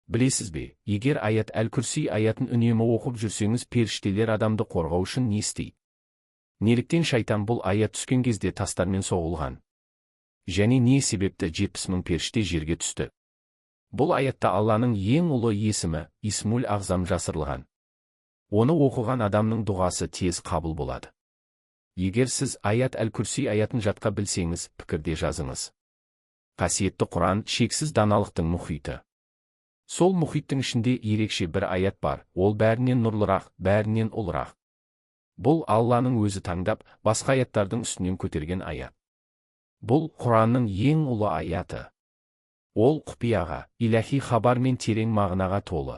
Білесіз бе, егер аят әл-Күрси аятын үнемі оқып жүрсеңіз, періштелер адамды қорғау үшін не істейді? Неліктен шайтан бұл аят түскен кезде тастармен соғылған? Және не себепті 70 000 періште жерге түсті? Бұл аятта Алланың ең ұлы есімі Исмул Ағзам жасырылған. Оны оқыған адамның дұғасы тез қабыл болады. Егер сіз аят әл-Күрси аятын жатқа білсеңіз, пікірде жазыңыз. Қасиетті Құран шексіз даналықтың мұхиты. Сол мұхиттың ішінде ерекше бір аят бар, ол бәрінен нұрлырақ, бәрінен ұлырақ. Бұл Алланың өзі таңдап, басқа аяттардың үстінен көтерген аят. Бұл Құранның ең ұлы аяты. Ол құпияға, иләхи хабар мен терең мағынаға толы.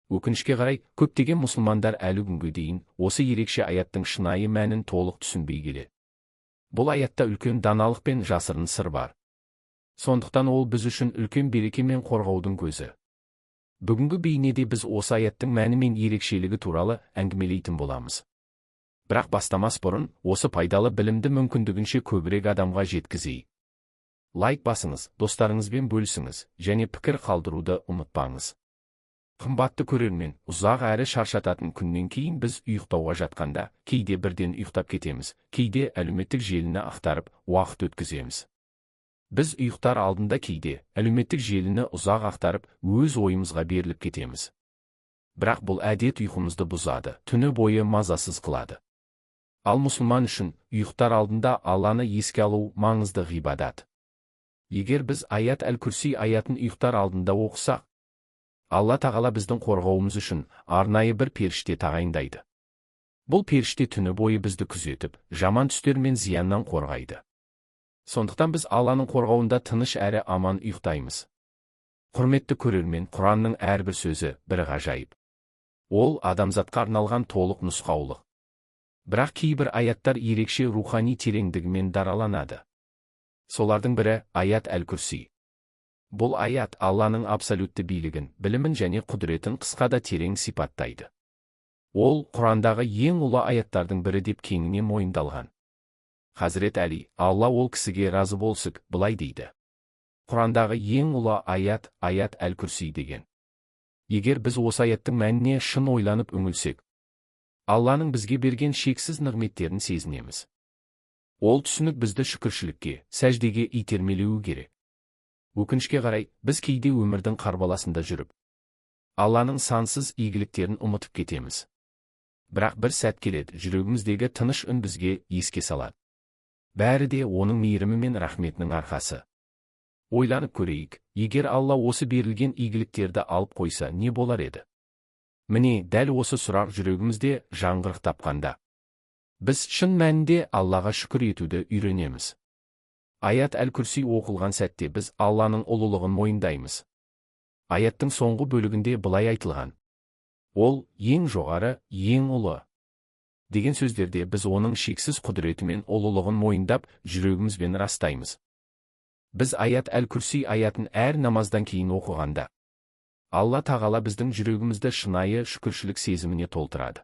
Өкінішке қарай, көптеген мұсылмандар әлі күнге дейін осы ерекше аяттың шынайы мәнін толық түсінбей келеді. Бұл аятта үлкен даналық пен жасырын сыр бар. Сондықтан ол біз үшін үлкен береке мен қорғаудың көзі. Бүгінгі бейнеде біз осы аяттың мәні мен ерекшелігі туралы әңгімелейтін боламыз. Бірақ бастамас бұрын, осы пайдалы білімді мүмкіндігінше көбірек адамға жеткізейік. Лайк басыңыз, достарыңызбен бөлісіңіз, және пікір қалдыруды ұмытпаңыз. Қымбатты көрермен, ұзақ әрі шаршататын күннен кейін біз ұйықтауға жатқанда, кейде бірден ұйықтап кетеміз, кейде әлеуметтік желіні ақтарып, уақыт өткіземіз. Біз ұйықтар алдында кейде әлеуметтік желіні ұзақ ақтарып, өз ойымызға беріліп кетеміз. Бірақ бұл әдет ұйқымызды бұзады, түні бойы мазасыз қылады. Ал мұсылман үшін ұйықтар алдында Алланы еске алу маңызды ғибадат. Егер біз аят әл-Күрси аятын ұйықтар алдында оқысақ, Алла тағала біздің қорғауымыз үшін арнайы бір періште тағайындайды. Бұл періште түні бойы бізді күзетіп, жаман түстер мен зияннан қорғайды. Сондықтан біз Алланың қорғауында тыныш әрі аман ұйықтаймыз. Құрметті көрермен, Құранның әрбір сөзі бір ғажайып. Ол адамзатқа арналған толық нұсқаулық. Бірақ кейбір аяттар ерекше рухани тереңдігімен дараланады. Солардың бірі аят әл-Күрси. Бұл аят Алланың абсолютті билігін, білімін және құдіретін қысқада терең сипаттайды. Ол Құрандағы ең ұлы аяттардың бірі деп кеңінен мойындалған. Хазірет Әли, Алла ол кісіге разы болсық, былай дейді. Құрандағы ең ұлы аят әл-Күрси деген. Егер біз осы аяттың мәніне шын ойланып үңілсек, Алланың бізге берген шексіз нығметтерін сезінеміз. Ол түсінік бізді шүкіршілікке, сәждеге итермелеуі керек. Өкінішке қарай, біз кейде өмірдің қарбаласында жүріп, Алланың сансыз игіліктерін ұмытып кетеміз. Бірақ бір сәт келеді, жүрегіміздегі тыныш үн бізге еске салады. Бәрі де оның мейірімі мен рахметінің арқасы. Ойланып көрейік, егер Алла осы берілген игіліктерді алып қойса, не болар еді? Міне, дәл осы сұрақ жүрегімізде жаңғырық тапқанда, біз шын мәнінде Аллаға шүкір етуді үйренеміз. Аят әл-Күрси оқылған сәтте біз Алланың ұлылығын мойындаймыз. Аяттың соңғы бөлігінде былай айтылған: Ол ең жоғары, ең ұлы деген сөздерде біз оның шексіз құдіреті мен ұлылығын мойындап, жүрегімізбен растаймыз. Біз аят әл-Күрси аятын әр намаздан кейін оқығанда, Алла тағала біздің жүрегімізді шынайы шүкіршілік сезіміне толтырады.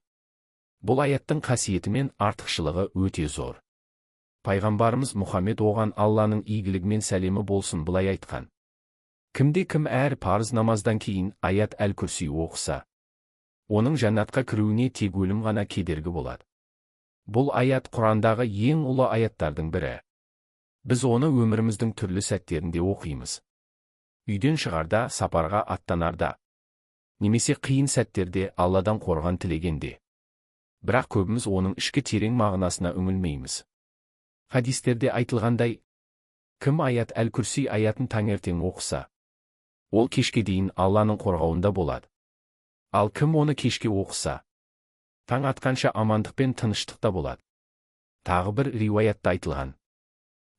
Бұл аяттың қасиеті мен артықшылығы өте зор. Пайғамбарымыз Мұхаммед оған Алланың игілігімен сәлемі болсын былай айтқан: Кімде-кім әр парыз намаздан кейін аят әл-Күрси оқыса, оның жәннатқа кіруіне тек өлім ғана кедергі болады. Бұл аят Құрандағы ең ұлы аяттардың бірі. Біз оны өміріміздің түрлі сәттерінде оқимыз. Үйден шығарда, сапарға аттанарда, немесе қиын сәттерде Алладан қорған тілегенде. Бірақ көбіміз оның ішкі терең мағынасына үңілмейміз. Хадистерде айтылғандай, кім аят әл-Күрси аятын таңертең оқыса, ол кешке дейін Алланың қорғауында болады. Ал кім оны кешке оқыса, таң атқанша амандық пен тыныштықта болады. Тағы бір риуаятта айтылған: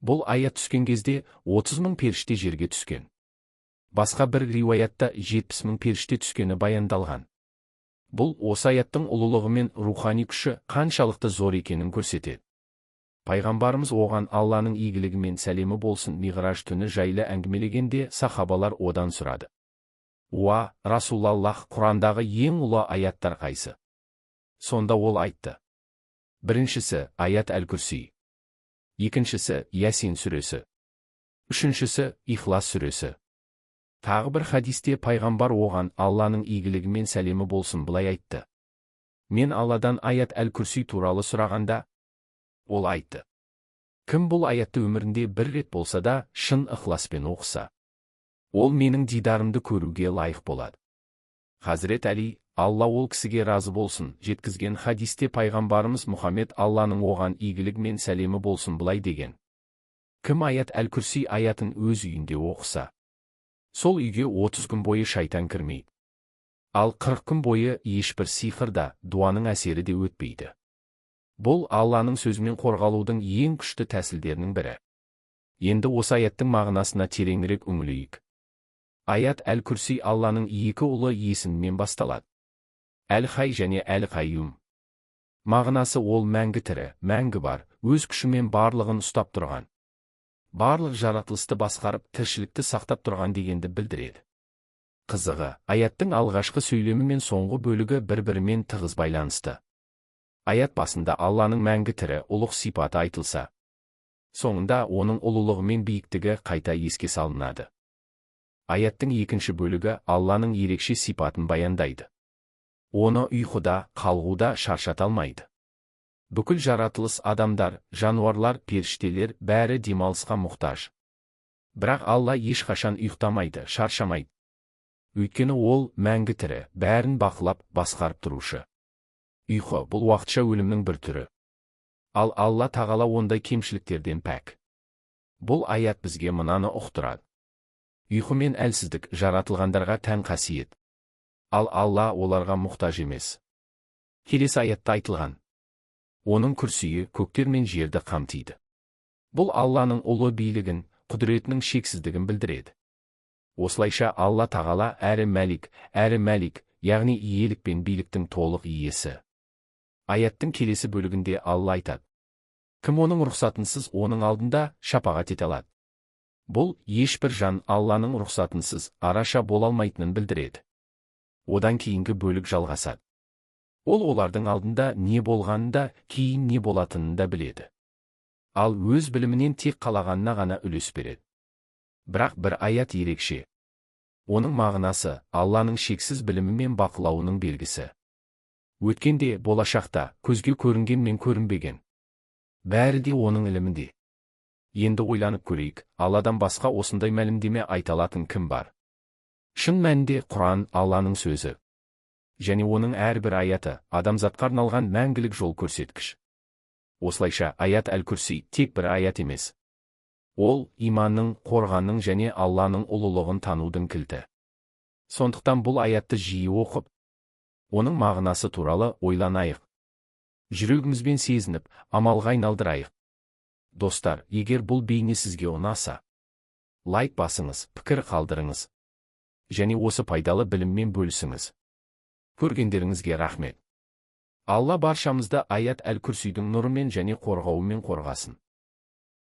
бұл аят түскен кезде 30 000 періште жерге түскен. Басқа бір риуаятта 70 000 періште түскені баяндалған. Бұл осы аяттың ұлылығы мен рухани күші қаншалықты зор екенін көрсетеді. Пайғамбарымыз оған Алланың игілігі мен сәлемі болсын Миғраж түні жайлы әңгімелегенде сахабалар одан сұрады: Уа, Расулаллах, Құрандағы ең ұлы аяттар қайсы? Сонда ол айтты: біріншісі аят әл-Күрси, екіншісі Ясин сүресі, үшіншісі Ихлас сүресі, Тағы бір хадисте пайғамбар оған Алланың игілігі мен сәлемі болсын былай айтты. Мен Алладан аят әл-Күрси туралы сұрағанда, ол айтты: кім бұл аятты өмірінде бір рет болса да шын ықыласпен оқыса, ол менің дидарымды көруге лайық болады. Хазірет Әли, Алла ол кісіге разы болсын, жеткізген хадисте пайғамбарымыз Мұхаммед Алланың оған игілігі мен сәлемі болсын былай деген: кім аят әл-Күрси аятын өз үйінде оқыса, сол үйге 30 күн бойы шайтан кірмейді. Ал 40 күн бойы ешбір сиқыр да, дуаның әсері де өтпейді. Бұл Алланың сөзімен қорғалудың ең күшті тәсілдерінің бірі. Енді осы аяттың мағынасына тереңірек үңілейік. Аят әл-Күрси Алланың екі ұлы есімімен басталады: Әл-Хай және Әл-Қайюм. Мағынасы ол мәңгі тірі, мәңгі бар, өз күшімен барлығын ұстап тұрған, барлық жаратылысты басқарып, тіршілікті сақтап тұрған дегенді білдіреді. Қызығы, аяттың алғашқы сөйлемі мен соңғы бөлігі бір-бірімен тығыз байланысты. Аят басында Алланың мәңгі тірі, ұлық сипаты айтылса, соңында оның ұлылығы мен биіктігі қайта еске салынады. Аяттың екінші бөлігі Алланың ерекше сипатын баяндайды. Оны ұйқыда, қалғуда шаршата алмайды. Бүкіл жаратылыс, адамдар, жануарлар, періштелер бәрі демалысқа мұқтаж. Бірақ Алла ешқашан ұйықтамайды, шаршамайды. Өйткені ол мәңгі тірі, бәрін бақылап, басқарып тұрушы. Ұйқы бұл уақытша өлімнің бір түрі. Ал Алла тағала ондай кемшіліктерден пәк. Бұл аят бізге мынаны ұқтырады: ұйқы мен әлсіздік жаратылғандарға тән қасиет. Ал Алла оларға мұқтаж емес. Келесі аятта айтылған: оның күрсиі көктер мен жерді қамтиды. Бұл Алланың ұлы билігін, құдіретінің шексіздігін білдіреді. Осылайша Алла тағала әрі мәлик, яғни иелік пен биліктің толық иесі. Аяттың келесі бөлігінде Алла айтады: кім оның рұқсатынсыз оның алдында шапағат ете алады. Бұл ешбір жан Алланың рұқсатынсыз араша бола алмайтынын білдіреді. Одан кейінгі бөлік жалғасады. Ол олардың алдында не болғанын да, кейін не болатынын да біледі. Ал өз білімінен тек қалағанына ғана үлес береді. Бірақ бір аят ерекше. Оның мағынасы Алланың шексіз білімі мен бақылауының белгісі. Өткенде, болашақта, көзге көрінген мен көрінбеген, бәрі де оның ілімінде. Енді ойланып көрейік, Алладан басқа осындай мәлімдеме айта алатын кім бар? Шын мәнінде Құран Алланың сөзі. Және оның әрбір аяты адамзатқа арналған мәңгілік жол көрсеткіш. Осылайша аят әл-Күрси тек бір аят емес. Ол иманның, қорғанның және Алланың ұлылығын танудың кілті. Сондықтан бұл аятты жиі оқып, оның мағынасы туралы ойланайық. Жүрегімізбен сезініп, амалға айналдырайық. Достар, егер бұл бейне сізге ұнаса, лайк басыңыз, пікір қалдырыңыз. Және осы пайдалы біліммен бөлісіңіз. Көргендеріңізге рахмет. Алла баршамызды аят әл-Күрсидің нұрымен және қорғауымен қорғасын.